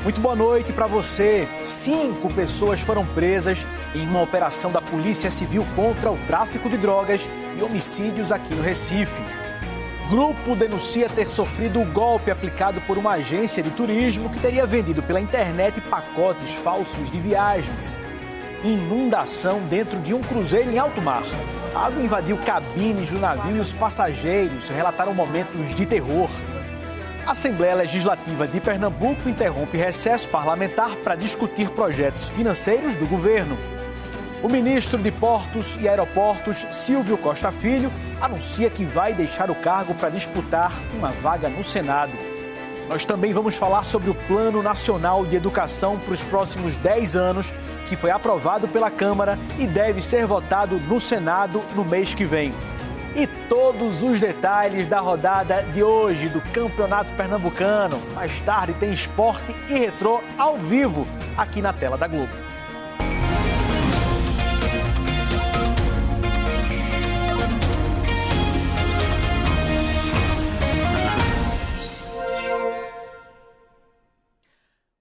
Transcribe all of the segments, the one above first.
Muito boa noite para você. 5 pessoas foram presas em uma operação da Polícia Civil contra o tráfico de drogas e homicídios aqui no Recife. Grupo denuncia ter sofrido o golpe aplicado por uma agência de turismo que teria vendido pela internet pacotes falsos de viagens. Inundação dentro de um cruzeiro em alto mar. A água invadiu cabines do navio e os passageiros relataram momentos de terror. A Assembleia Legislativa de Pernambuco interrompe recesso parlamentar para discutir projetos financeiros do governo. O ministro de Portos e Aeroportos, Silvio Costa Filho, anuncia que vai deixar o cargo para disputar uma vaga no Senado. Nós também vamos falar sobre o Plano Nacional de Educação para os próximos 10 anos, que foi aprovado pela Câmara e deve ser votado no Senado no mês que vem. E todos os detalhes da rodada de hoje do Campeonato Pernambucano. Mais tarde tem esporte e retrô ao vivo aqui na tela da Globo.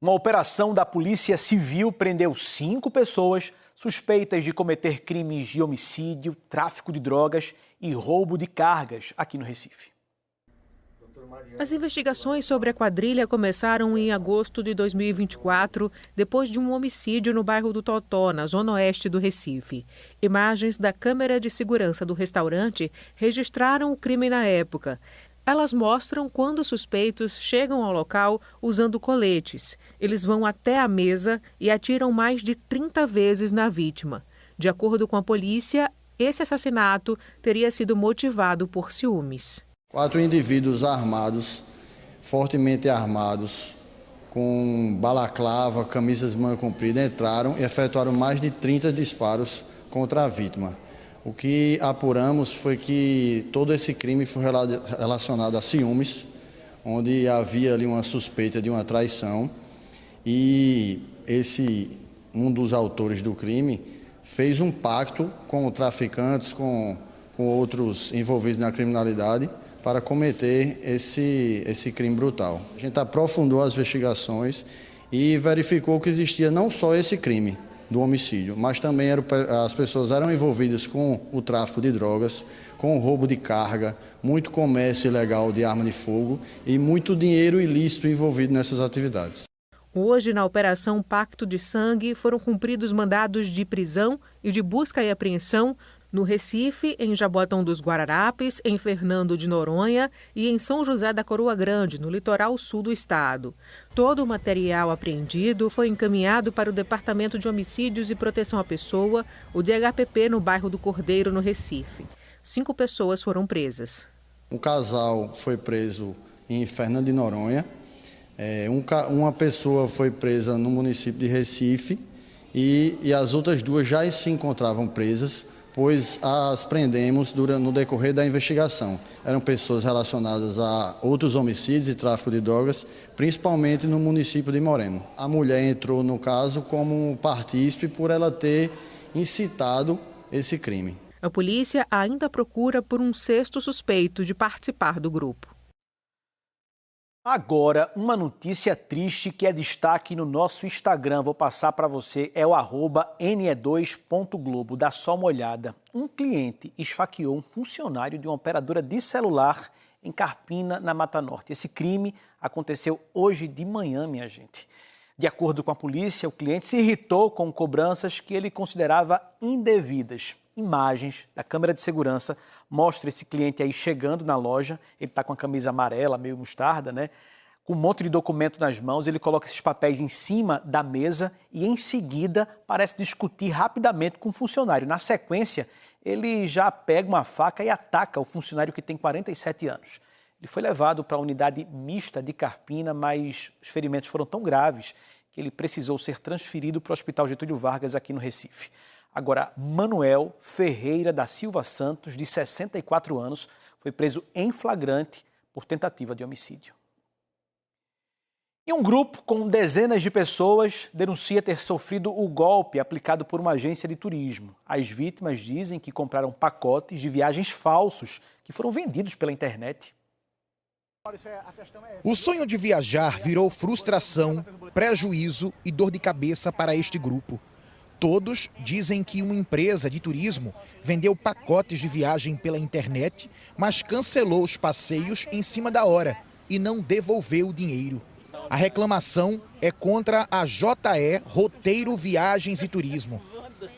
Uma operação da Polícia Civil prendeu 5 pessoas suspeitas de cometer crimes de homicídio, tráfico de drogas e roubo de cargas aqui no Recife. As investigações sobre a quadrilha começaram em agosto de 2024, depois de um homicídio no bairro do Totó, na zona oeste do Recife. Imagens da câmera de segurança do restaurante registraram o crime na época. Elas mostram quando os suspeitos chegam ao local usando coletes. Eles vão até a mesa e atiram mais de 30 vezes na vítima. De acordo com a polícia, esse assassinato teria sido motivado por ciúmes. 4 indivíduos armados, fortemente armados, com balaclava, camisas de manga comprida, entraram e efetuaram mais de 30 disparos contra a vítima. O que apuramos foi que todo esse crime foi relacionado a ciúmes, onde havia ali uma suspeita de uma traição e um dos autores do crime fez um pacto com traficantes, com outros envolvidos na criminalidade para cometer esse crime brutal. A gente aprofundou as investigações e verificou que existia não só esse crime do homicídio, mas também as pessoas eram envolvidas com o tráfico de drogas, com o roubo de carga, muito comércio ilegal de arma de fogo e muito dinheiro ilícito envolvido nessas atividades. Hoje, na Operação Pacto de Sangue, foram cumpridos mandados de prisão e de busca e apreensão no Recife, em Jaboatão dos Guararapes, em Fernando de Noronha e em São José da Coroa Grande, no litoral sul do estado. Todo o material apreendido foi encaminhado para o Departamento de Homicídios e Proteção à Pessoa, o DHPP, no bairro do Cordeiro, no Recife. 5 pessoas foram presas. Um casal foi preso em Fernando de Noronha, uma pessoa foi presa no município de Recife e as outras 2 já se encontravam presas, pois as prendemos no decorrer da investigação. Eram pessoas relacionadas a outros homicídios e tráfico de drogas, principalmente no município de Moreno. A mulher entrou no caso como partícipe por ela ter incitado esse crime. A polícia ainda procura por um 6º suspeito de participar do grupo. Agora, uma notícia triste que é destaque no nosso Instagram, vou passar para você, é o @ne2.globo. Dá só uma olhada. Um cliente esfaqueou um funcionário de uma operadora de celular em Carpina, na Mata Norte. Esse crime aconteceu hoje de manhã, minha gente. De acordo com a polícia, o cliente se irritou com cobranças que ele considerava indevidas. Imagens da câmera de segurança mostram esse cliente aí chegando na loja. Ele está com a camisa amarela, meio mostarda, né? Com um monte de documento nas mãos, ele coloca esses papéis em cima da mesa e em seguida parece discutir rapidamente com o funcionário. Na sequência, ele já pega uma faca e ataca o funcionário que tem 47 anos. Ele foi levado para a unidade mista de Carpina, mas os ferimentos foram tão graves que ele precisou ser transferido para o Hospital Getúlio Vargas aqui no Recife. Agora, Manuel Ferreira da Silva Santos, de 64 anos, foi preso em flagrante por tentativa de homicídio. E um grupo com dezenas de pessoas denuncia ter sofrido o golpe aplicado por uma agência de turismo. As vítimas dizem que compraram pacotes de viagens falsos que foram vendidos pela internet. O sonho de viajar virou frustração prejuízo e dor de cabeça para este grupo. Todos dizem que uma empresa de turismo vendeu pacotes de viagem pela internet, mas cancelou os passeios em cima da hora e não devolveu o dinheiro. A reclamação é contra a JE Roteiro Viagens e Turismo.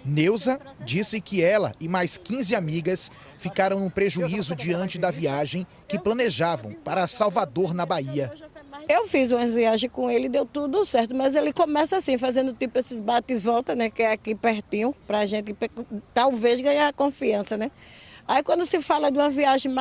Neuza disse que ela e mais 15 amigas ficaram no prejuízo diante da viagem que planejavam para Salvador, na Bahia. Eu fiz uma viagem com ele, deu tudo certo, mas ele começa assim, fazendo tipo esses bate e volta, né, que é aqui pertinho, para a gente talvez ganhar confiança, né? Aí quando se fala de uma viagem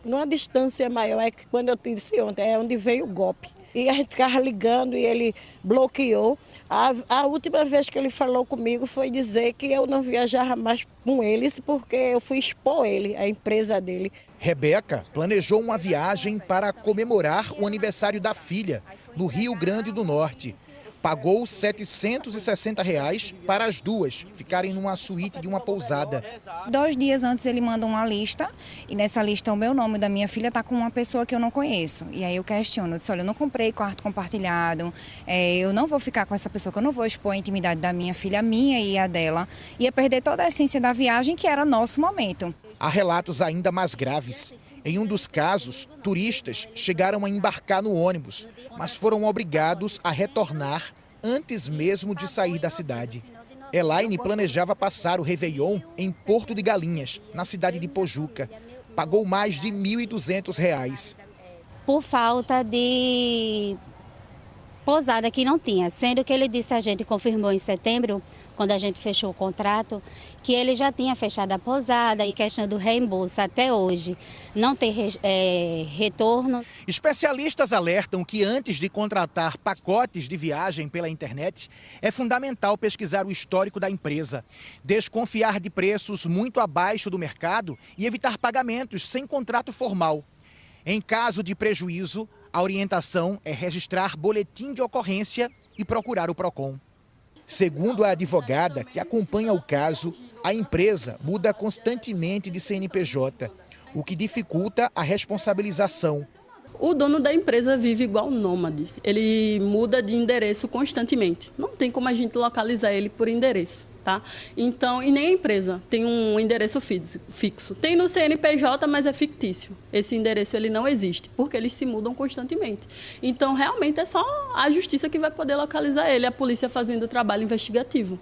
numa distância maior, é que quando eu te disse ontem, é onde veio o golpe. E a gente ficava ligando e ele bloqueou. A última vez que ele falou comigo foi dizer que eu não viajava mais com eles porque eu fui expor ele, a empresa dele. Rebeca planejou uma viagem para comemorar o aniversário da filha, no Rio Grande do Norte. Pagou R$ 760 para as duas ficarem numa suíte de uma pousada. 2 dias antes ele manda uma lista e nessa lista o meu nome da minha filha está com uma pessoa que eu não conheço. E aí eu questiono, eu disse, olha, eu não comprei quarto compartilhado, eu não vou ficar com essa pessoa, que eu não vou expor a intimidade da minha filha, a minha e a dela. Ia perder toda a essência da viagem, que era nosso momento. Há relatos ainda mais graves. Em um dos casos, turistas chegaram a embarcar no ônibus, mas foram obrigados a retornar antes mesmo de sair da cidade. Elaine planejava passar o Réveillon em Porto de Galinhas, na cidade de Pojuca. Pagou mais de R$ 1.200. Por falta de pousada que não tinha, sendo que ele disse, a gente confirmou em setembro, quando a gente fechou o contrato, que ele já tinha fechado a pousada e questão do reembolso até hoje não tem retorno. Especialistas alertam que antes de contratar pacotes de viagem pela internet, é fundamental pesquisar o histórico da empresa, desconfiar de preços muito abaixo do mercado e evitar pagamentos sem contrato formal. Em caso de prejuízo, a orientação é registrar boletim de ocorrência e procurar o PROCON. Segundo a advogada que acompanha o caso, a empresa muda constantemente de CNPJ, o que dificulta a responsabilização. O dono da empresa vive igual nômade, ele muda de endereço constantemente. Não tem como a gente localizar ele por endereço, tá? Então, e nem a empresa tem um endereço fixo. Tem no CNPJ, mas é fictício. Esse endereço ele não existe, porque eles se mudam constantemente. Então, realmente é só a justiça que vai poder localizar ele, a polícia fazendo o trabalho investigativo.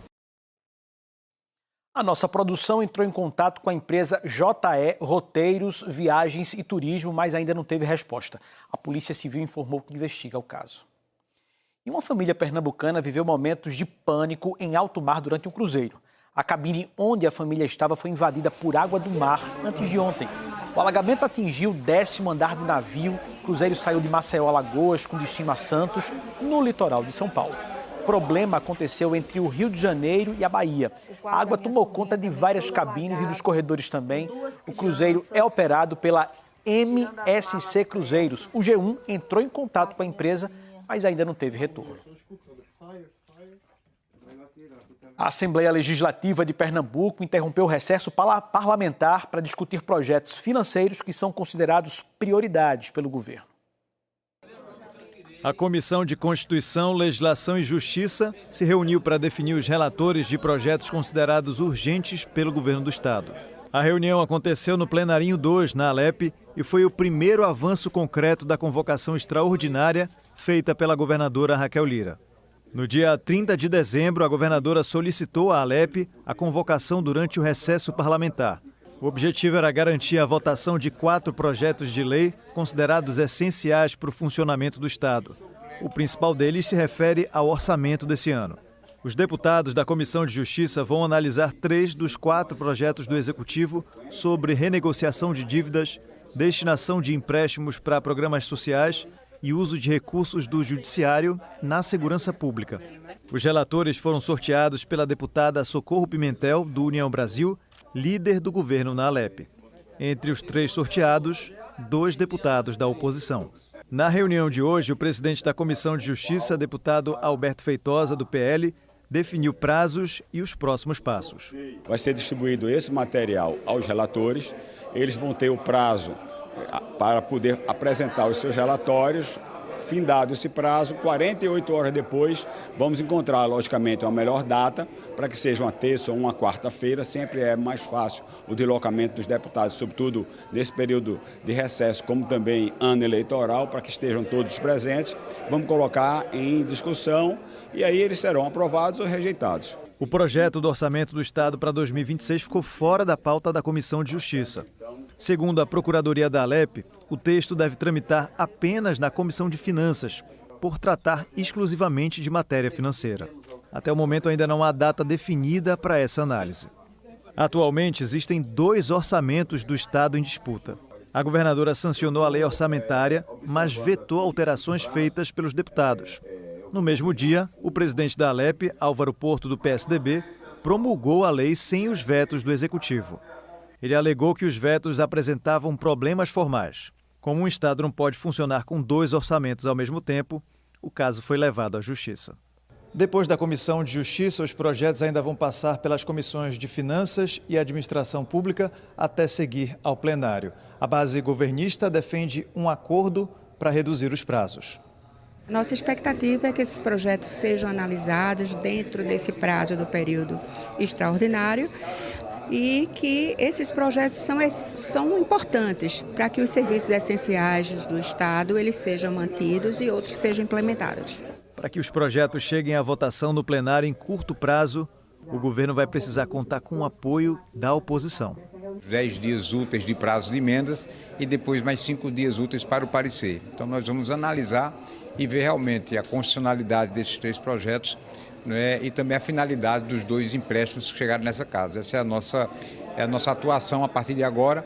A nossa produção entrou em contato com a empresa JE Roteiros, Viagens e Turismo, mas ainda não teve resposta. A Polícia Civil informou que investiga o caso. E uma família pernambucana viveu momentos de pânico em alto mar durante um cruzeiro. A cabine onde a família estava foi invadida por água do mar antes de ontem. O alagamento atingiu o 10º andar do navio. O cruzeiro saiu de Maceió, Alagoas, com destino a Santos, no litoral de São Paulo. O problema aconteceu entre o Rio de Janeiro e a Bahia. A água tomou conta de várias cabines e dos corredores também. O cruzeiro é operado pela MSC Cruzeiros. O G1 entrou em contato com a empresa, mas ainda não teve retorno. A Assembleia Legislativa de Pernambuco interrompeu o recesso parlamentar para discutir projetos financeiros que são considerados prioridades pelo governo. A Comissão de Constituição, Legislação e Justiça se reuniu para definir os relatores de projetos considerados urgentes pelo governo do estado. A reunião aconteceu no Plenarinho 2, na Alep, e foi o primeiro avanço concreto da convocação extraordinária feita pela governadora Raquel Lira. No dia 30 de dezembro, a governadora solicitou à Alep a convocação durante o recesso parlamentar. O objetivo era garantir a votação de 4 projetos de lei considerados essenciais para o funcionamento do Estado. O principal deles se refere ao orçamento desse ano. Os deputados da Comissão de Justiça vão analisar 3 dos 4 projetos do Executivo sobre renegociação de dívidas, destinação de empréstimos para programas sociais e uso de recursos do Judiciário na segurança pública. Os relatores foram sorteados pela deputada Socorro Pimentel, do União Brasil, líder do governo na Alep. Entre os 3 sorteados, 2 deputados da oposição. Na reunião de hoje, o presidente da Comissão de Justiça, deputado Alberto Feitosa, do PL, definiu prazos e os próximos passos. Vai ser distribuído esse material aos relatores. Eles vão ter o prazo para poder apresentar os seus relatórios, findado esse prazo, 48 horas depois, vamos encontrar, logicamente, uma melhor data para que seja uma terça ou uma quarta-feira. Sempre é mais fácil o deslocamento dos deputados, sobretudo nesse período de recesso, como também ano eleitoral, para que estejam todos presentes. Vamos colocar em discussão e aí eles serão aprovados ou rejeitados. O projeto do Orçamento do Estado para 2026 ficou fora da pauta da Comissão de Justiça. Segundo a Procuradoria da Alep, o texto deve tramitar apenas na Comissão de Finanças, por tratar exclusivamente de matéria financeira. Até o momento ainda não há data definida para essa análise. Atualmente existem 2 orçamentos do Estado em disputa. A governadora sancionou a lei orçamentária, mas vetou alterações feitas pelos deputados. No mesmo dia, o presidente da Alep, Álvaro Porto, do PSDB, promulgou a lei sem os vetos do Executivo. Ele alegou que os vetos apresentavam problemas formais. Como um Estado não pode funcionar com 2 orçamentos ao mesmo tempo, o caso foi levado à Justiça. Depois da Comissão de Justiça, os projetos ainda vão passar pelas comissões de Finanças e Administração Pública até seguir ao plenário. A base governista defende um acordo para reduzir os prazos. Nossa expectativa é que esses projetos sejam analisados dentro desse prazo do período extraordinário e que esses projetos são importantes para que os serviços essenciais do Estado eles sejam mantidos e outros sejam implementados. Para que os projetos cheguem à votação no plenário em curto prazo, o governo vai precisar contar com o apoio da oposição. 10 dias úteis de prazo de emendas e depois mais 5 dias úteis para o parecer. Então nós vamos analisar e ver realmente a constitucionalidade desses 3 projetos, né, e também a finalidade dos 2 empréstimos que chegaram nessa casa. Essa é a nossa atuação a partir de agora.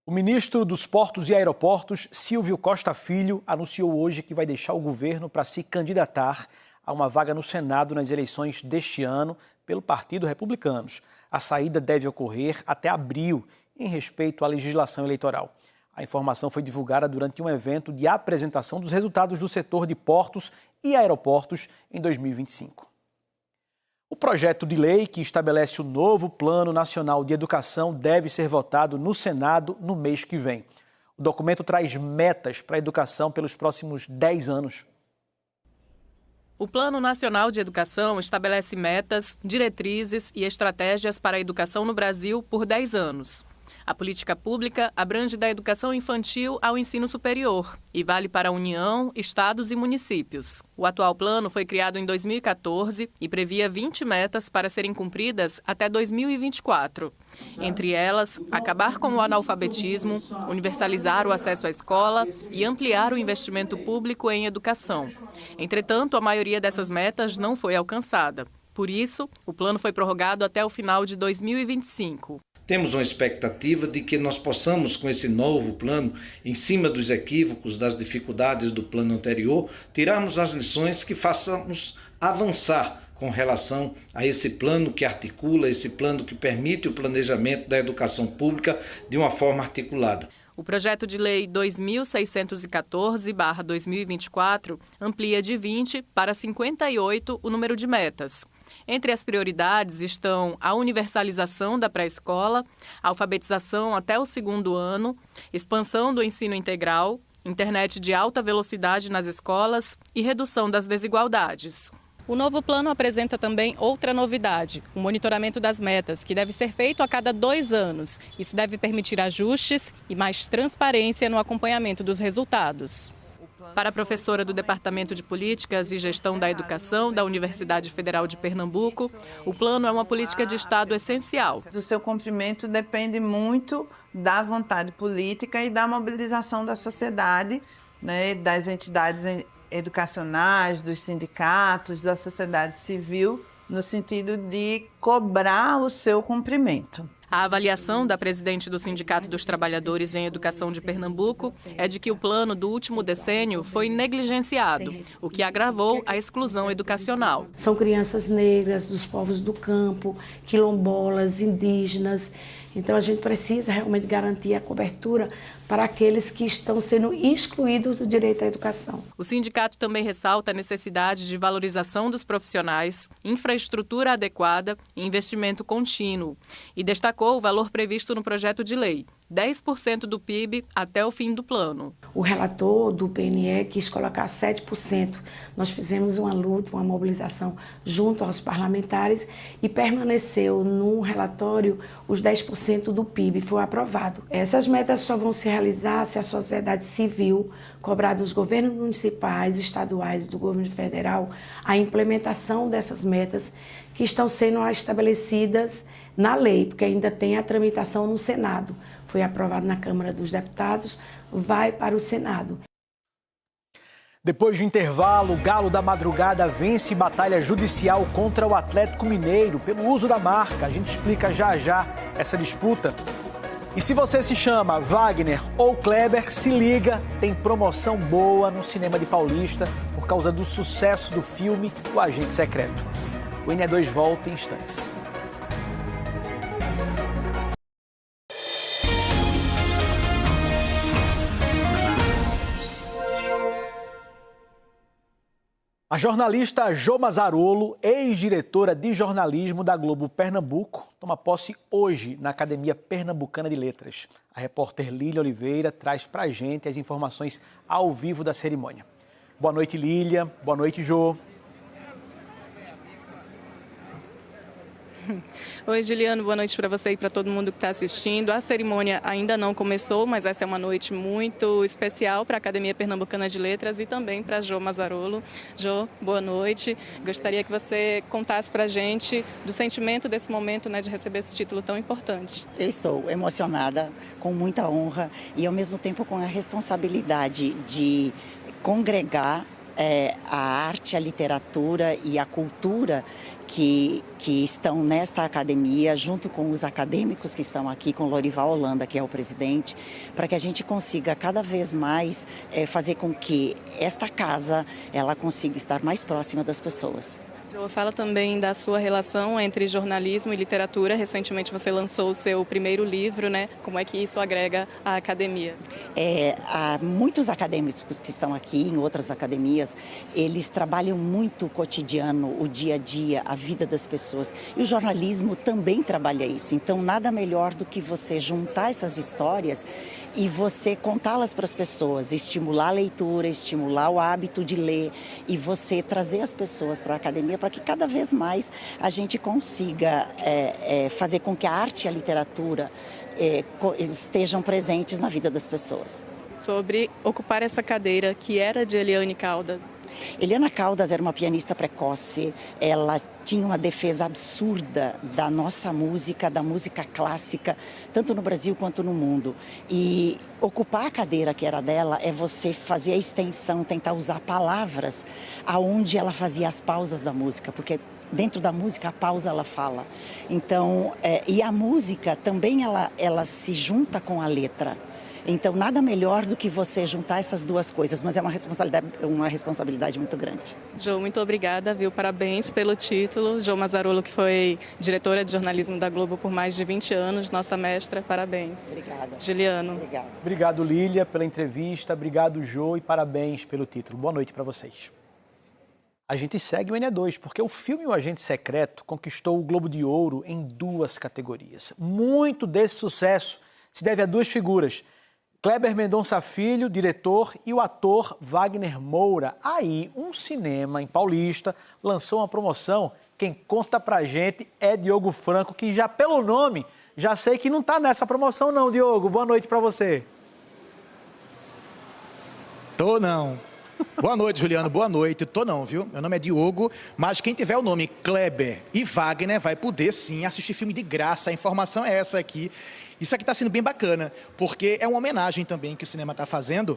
O ministro dos Portos e Aeroportos, Silvio Costa Filho, anunciou hoje que vai deixar o governo para se candidatar a uma vaga no Senado nas eleições deste ano pelo Partido Republicanos. A saída deve ocorrer até abril, em respeito à legislação eleitoral. A informação foi divulgada durante um evento de apresentação dos resultados do setor de portos e aeroportos em 2025. O projeto de lei que estabelece o novo Plano Nacional de Educação deve ser votado no Senado no mês que vem. O documento traz metas para a educação pelos próximos 10 anos. O Plano Nacional de Educação estabelece metas, diretrizes e estratégias para a educação no Brasil por 10 anos. A política pública abrange da educação infantil ao ensino superior e vale para a União, estados e municípios. O atual plano foi criado em 2014 e previa 20 metas para serem cumpridas até 2024. Entre elas, acabar com o analfabetismo, universalizar o acesso à escola e ampliar o investimento público em educação. Entretanto, a maioria dessas metas não foi alcançada. Por isso, o plano foi prorrogado até o final de 2025. Temos uma expectativa de que nós possamos, com esse novo plano, em cima dos equívocos, das dificuldades do plano anterior, tirarmos as lições que façamos avançar com relação a esse plano que articula, esse plano que permite o planejamento da educação pública de uma forma articulada. O projeto de lei 2614/2024 amplia de 20 para 58 o número de metas. Entre as prioridades estão a universalização da pré-escola, a alfabetização até o 2º ano, expansão do ensino integral, internet de alta velocidade nas escolas e redução das desigualdades. O novo plano apresenta também outra novidade, o monitoramento das metas, que deve ser feito a cada 2 anos. Isso deve permitir ajustes e mais transparência no acompanhamento dos resultados. Para a professora do Departamento de Políticas e Gestão da Educação da Universidade Federal de Pernambuco, o plano é uma política de Estado essencial. O seu cumprimento depende muito da vontade política e da mobilização da sociedade, né, das entidades educacionais, dos sindicatos, da sociedade civil, no sentido de cobrar o seu cumprimento. A avaliação da presidente do Sindicato dos Trabalhadores em Educação de Pernambuco é de que o plano do último decênio foi negligenciado, o que agravou a exclusão educacional. São crianças negras, dos povos do campo, quilombolas, indígenas. Então a gente precisa realmente garantir a cobertura para aqueles que estão sendo excluídos do direito à educação. O sindicato também ressalta a necessidade de valorização dos profissionais, infraestrutura adequada e investimento contínuo. E destacou o valor previsto no projeto de lei, 10% do PIB até o fim do plano. O relator do PNE quis colocar 7%. Nós fizemos uma luta, uma mobilização junto aos parlamentares e permaneceu no relatório os 10% do PIB, foi aprovado. Essas metas só vão se realizar se a sociedade civil cobrar dos governos municipais, estaduais e do governo federal a implementação dessas metas que estão sendo estabelecidas na lei, porque ainda tem a tramitação no Senado. Foi aprovado na Câmara dos Deputados, vai para o Senado. Depois do intervalo, o Galo da Madrugada vence batalha judicial contra o Atlético Mineiro pelo uso da marca. A gente explica já já essa disputa. E se você se chama Wagner ou Kleber, se liga, tem promoção boa no cinema de Paulista por causa do sucesso do filme O Agente Secreto. O NE2 volta em instantes. A jornalista Jo Mazzarolo, ex-diretora de jornalismo da Globo Pernambuco, toma posse hoje na Academia Pernambucana de Letras. A repórter Lília Oliveira traz pra gente as informações ao vivo da cerimônia. Boa noite, Lília. Boa noite, Jo. Oi, Juliano, boa noite para você e para todo mundo que está assistindo. A cerimônia ainda não começou, mas essa é uma noite muito especial para a Academia Pernambucana de Letras e também para a Jo Mazzarolo. Jo, boa noite. Gostaria que você contasse para a gente do sentimento desse momento, né, de receber esse título tão importante. Eu estou emocionada, com muita honra e ao mesmo tempo com a responsabilidade de congregar a arte, a literatura e a cultura que estão nesta academia, junto com os acadêmicos que estão aqui, com Lorival Holanda, que é o presidente, para que a gente consiga cada vez mais fazer com que esta casa ela consiga estar mais próxima das pessoas. Jo, fala também da sua relação entre jornalismo e literatura. Recentemente você lançou o seu primeiro livro, né? Como é que isso agrega à academia? Há muitos acadêmicos que estão aqui, em outras academias, eles trabalham muito o cotidiano, o dia a dia, a vida das pessoas. E o jornalismo também trabalha isso. Então, nada melhor do que você juntar essas histórias e você contá-las para as pessoas, estimular a leitura, estimular o hábito de ler e você trazer as pessoas para a academia para que cada vez mais a gente consiga fazer com que a arte e a literatura estejam presentes na vida das pessoas. Sobre ocupar essa cadeira que era de Eliane Caldas. Eliana Caldas era uma pianista precoce, ela tinha uma defesa absurda da nossa música, da música clássica, tanto no Brasil quanto no mundo. E ocupar a cadeira que era dela é você fazer a extensão, tentar usar palavras aonde ela fazia as pausas da música, porque dentro da música a pausa ela fala. Então, e a música também ela se junta com a letra. Então, nada melhor do que você juntar essas duas coisas, mas é uma responsabilidade muito grande. Jo, muito obrigada, viu? Parabéns pelo título. Jo Mazzarolo, que foi diretora de jornalismo da Globo por mais de 20 anos, nossa mestra, parabéns. Obrigada. Juliano. Obrigada. Obrigado, Lília, pela entrevista. Obrigado, Jo, e parabéns pelo título. Boa noite para vocês. A gente segue o NE2, porque o filme O Agente Secreto conquistou o Globo de Ouro em 2 categorias. Muito desse sucesso se deve a 2 figuras: Kleber Mendonça Filho, diretor, e o ator Wagner Moura. Aí, um cinema em Paulista lançou uma promoção. Quem conta pra gente é Diogo Franco, que já pelo nome, já sei que não tá nessa promoção não, Diogo. Boa noite pra você. Tô não. Boa noite, Juliano. Boa noite. Tô não, viu? Meu nome é Diogo, mas quem tiver o nome Kleber e Wagner vai poder sim assistir filme de graça. A informação é essa aqui. Isso aqui está sendo bem bacana, porque é uma homenagem também que o cinema está fazendo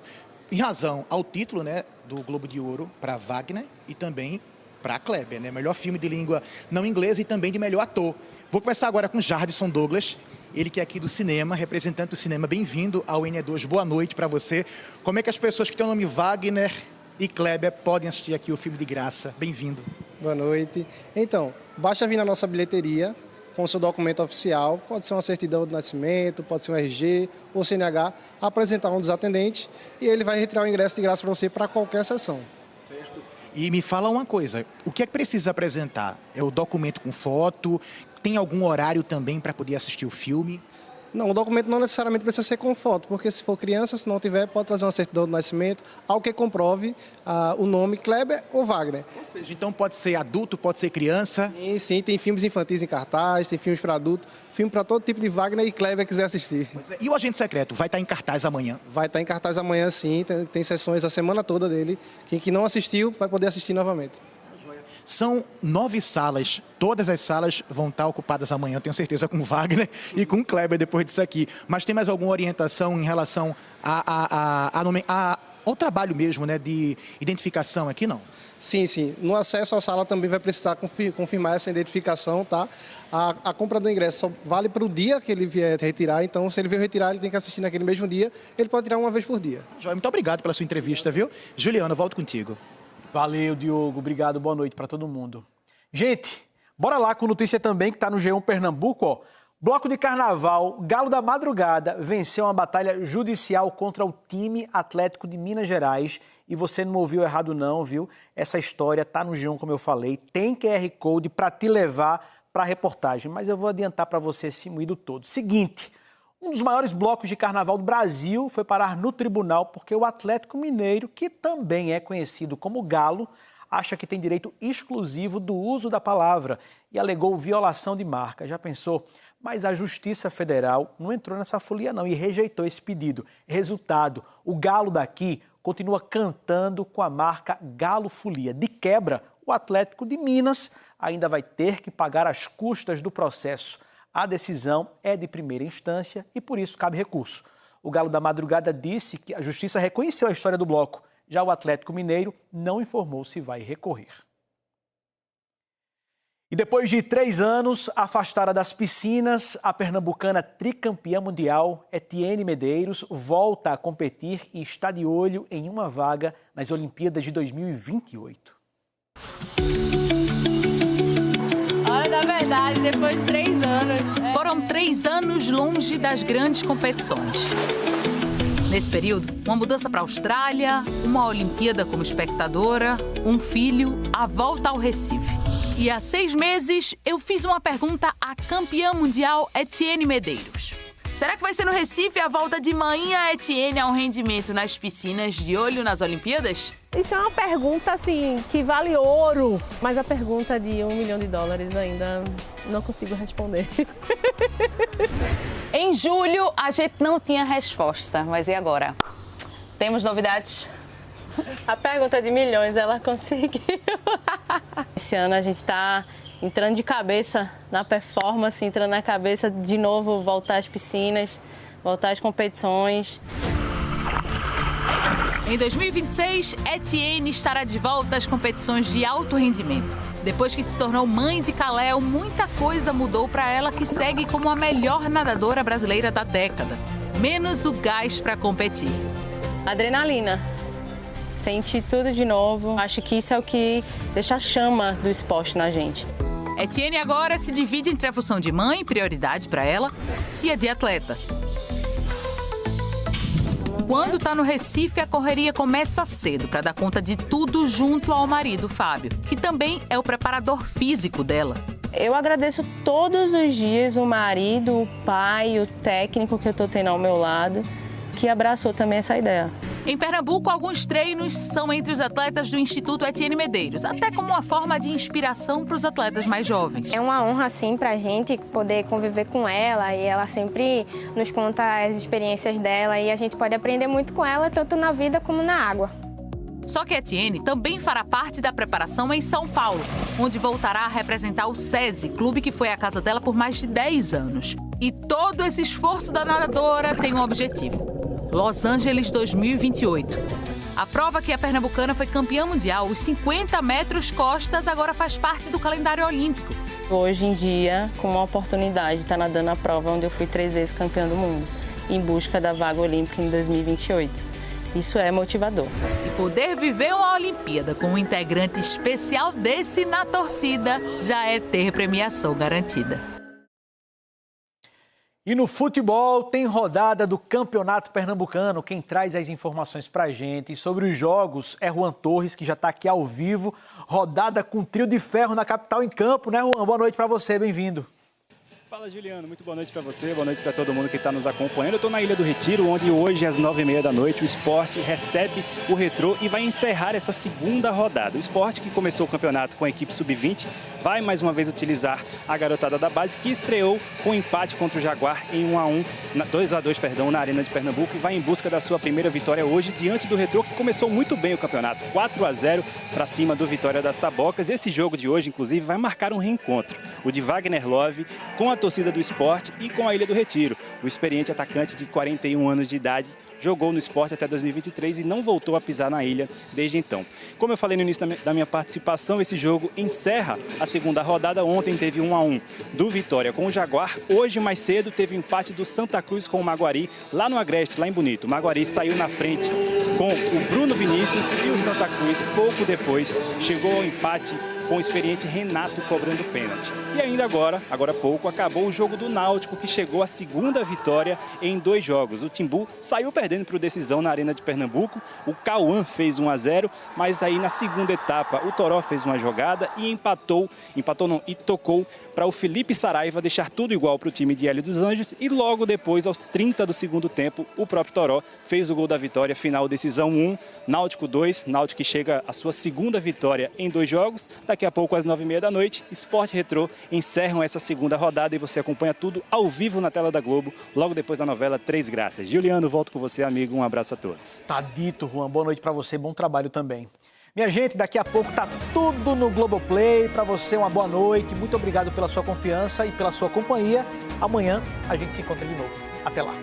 em razão ao título, né, do Globo de Ouro para Wagner e também para Kleber, né? Melhor filme de língua não inglesa e também de melhor ator. Vou conversar agora com Jardison Douglas, ele que é aqui do cinema, representante do cinema. Bem-vindo ao NE2. Boa noite para você. Como é que as pessoas que têm o nome Wagner e Kleber podem assistir aqui o filme de graça? Bem-vindo. Boa noite. Então, basta vir na nossa bilheteria com o seu documento oficial, pode ser uma certidão de nascimento, pode ser um RG ou CNH, apresentar um dos atendentes e ele vai retirar o ingresso de graça para você para qualquer sessão. Certo. E me fala uma coisa, o que é que precisa apresentar? É o documento com foto? Tem algum horário também para poder assistir o filme? Não, o documento não necessariamente precisa ser com foto, porque se for criança, se não tiver, pode trazer uma certidão de nascimento, algo que comprove o nome Kleber ou Wagner. Ou seja, então pode ser adulto, pode ser criança? Sim, tem filmes infantis em cartaz, tem filmes para adulto, filme para todo tipo de Wagner e Kleber quiser assistir. E o Agente Secreto, vai estar em cartaz amanhã? Vai estar em cartaz amanhã, sim, tem sessões a semana toda dele. Quem não assistiu vai poder assistir novamente. São 9 salas, todas as salas vão estar ocupadas amanhã, tenho certeza, com Wagner e com Kleber depois disso aqui. Mas tem mais alguma orientação em relação ao trabalho mesmo, né, de identificação aqui, não? Sim. No acesso à sala também vai precisar confirmar essa identificação, tá? A compra do ingresso só vale para o dia que ele vier retirar, então se ele vier retirar, ele tem que assistir naquele mesmo dia, ele pode tirar uma vez por dia. Joia, muito obrigado pela sua entrevista, viu? Juliana, volto contigo. Valeu, Diogo. Obrigado. Boa noite para todo mundo. Gente, bora lá com notícia também que está no G1 Pernambuco, ó. Bloco de Carnaval, Galo da Madrugada venceu uma batalha judicial contra o time Atlético de Minas Gerais. E você não ouviu errado não, viu? Essa história tá no G1, como eu falei. Tem QR Code para te levar para a reportagem. Mas eu vou adiantar para você esse moído todo. Seguinte, um dos maiores blocos de carnaval do Brasil foi parar no tribunal porque o Atlético Mineiro, que também é conhecido como Galo, acha que tem direito exclusivo do uso da palavra e alegou violação de marca. Já pensou? Mas a Justiça Federal não entrou nessa folia não e rejeitou esse pedido. Resultado, o Galo daqui continua cantando com a marca Galo Folia. De quebra, o Atlético de Minas ainda vai ter que pagar as custas do processo. A decisão é de primeira instância e por isso cabe recurso. O Galo da Madrugada disse que a Justiça reconheceu a história do bloco. Já o Atlético Mineiro não informou se vai recorrer. E depois de 3 anos afastada das piscinas, a pernambucana tricampeã mundial, Etienne Medeiros, volta a competir e está de olho em uma vaga nas Olimpíadas de 2028. Olha, na verdade, depois de 3 anos... Foram 3 anos longe das grandes competições. Nesse período, uma mudança para a Austrália, uma Olimpíada como espectadora, um filho, a volta ao Recife. E há 6 meses, eu fiz uma pergunta à campeã mundial Etienne Medeiros. Será que vai ser no Recife a volta de manhã Etienne ao rendimento nas piscinas de olho nas Olimpíadas? Isso é uma pergunta, assim, que vale ouro. Mas a pergunta de $1 milhão ainda não consigo responder. Em julho, a gente não tinha resposta, mas e agora? Temos novidades? A pergunta de milhões, ela conseguiu. Esse ano a gente está entrando de cabeça na performance, entrando na cabeça de novo, voltar às piscinas, voltar às competições. Em 2026, Etienne estará de volta às competições de alto rendimento. Depois que se tornou mãe de Kalel, muita coisa mudou para ela, que segue como a melhor nadadora brasileira da década. Menos o gás para competir. Adrenalina. Sentir tudo de novo. Acho que isso é o que deixa a chama do esporte na gente. Etienne agora se divide entre a função de mãe, prioridade para ela, e a de atleta. Quando está no Recife, a correria começa cedo para dar conta de tudo junto ao marido, Fábio, que também é o preparador físico dela. Eu agradeço todos os dias o marido, o pai, o técnico que eu estou tendo ao meu lado, que abraçou também essa ideia. Em Pernambuco, alguns treinos são entre os atletas do Instituto Etienne Medeiros, até como uma forma de inspiração para os atletas mais jovens. É uma honra, assim, para a gente poder conviver com ela e ela sempre nos conta as experiências dela e a gente pode aprender muito com ela, tanto na vida como na água. Só que Etienne também fará parte da preparação em São Paulo, onde voltará a representar o SESI, clube que foi a casa dela por mais de 10 anos. E todo esse esforço da nadadora tem um objetivo: Los Angeles 2028. A prova que a pernambucana foi campeã mundial, os 50 metros costas, agora faz parte do calendário olímpico. Hoje em dia, com uma oportunidade de estar nadando a prova onde eu fui 3 vezes campeã do mundo, em busca da vaga olímpica em 2028. Isso é motivador. E poder viver uma Olimpíada com um integrante especial desse na torcida já é ter premiação garantida. E no futebol tem rodada do Campeonato Pernambucano. Quem traz as informações pra gente sobre os jogos é Juan Torres, que já está aqui ao vivo. Rodada com trio de ferro na capital em campo, né, Juan? Boa noite para você, bem-vindo. Fala, Juliano, muito boa noite para você, boa noite para todo mundo que está nos acompanhando. Eu estou na Ilha do Retiro, onde hoje, às 9h30 da noite, o Sport recebe o Retrô e vai encerrar essa segunda rodada. O Sport, que começou o campeonato com a equipe sub-20, vai mais uma vez utilizar a garotada da base, que estreou com empate contra o Jaguar em 2-2, na Arena de Pernambuco, e vai em busca da sua primeira vitória hoje diante do Retrô, que começou muito bem o campeonato, 4-0 para cima do Vitória das Tabocas. Esse jogo de hoje, inclusive, vai marcar um reencontro, o de Wagner Love com a torcida do Sport e com a Ilha do Retiro. O experiente atacante de 41 anos de idade jogou no Sport até 2023 e não voltou a pisar na ilha desde então. Como eu falei no início da minha participação, esse jogo encerra a segunda rodada. Ontem teve 1-1 do Vitória com o Jaguar. Hoje, mais cedo, teve empate do Santa Cruz com o Maguari, lá no Agreste, lá em Bonito. O Maguari saiu na frente com o Bruno Vinícius e o Santa Cruz, pouco depois, chegou ao empate com o experiente Renato cobrando pênalti. E ainda agora há pouco, acabou o jogo do Náutico, que chegou à segunda vitória em 2 jogos. O Timbu saiu perdendo por decisão na Arena de Pernambuco, o Cauã fez 1-0, mas aí na segunda etapa o Toró fez uma jogada e tocou para o Felipe Saraiva deixar tudo igual para o time de Hélio dos Anjos, e logo depois, aos 30 do segundo tempo, o próprio Toró fez o gol da vitória, final decisão 1, Náutico 2, Náutico que chega à sua segunda vitória em 2 jogos. Daqui a pouco, às 9h30 da noite, Sport e Retrô encerram essa segunda rodada e você acompanha tudo ao vivo na tela da Globo, logo depois da novela Três Graças. Juliano, volto com você, amigo. Um abraço a todos. Tá dito, Juan. Boa noite para você, bom trabalho também. Minha gente, daqui a pouco tá tudo no Globoplay. Para você, uma boa noite. Muito obrigado pela sua confiança e pela sua companhia. Amanhã a gente se encontra de novo. Até lá.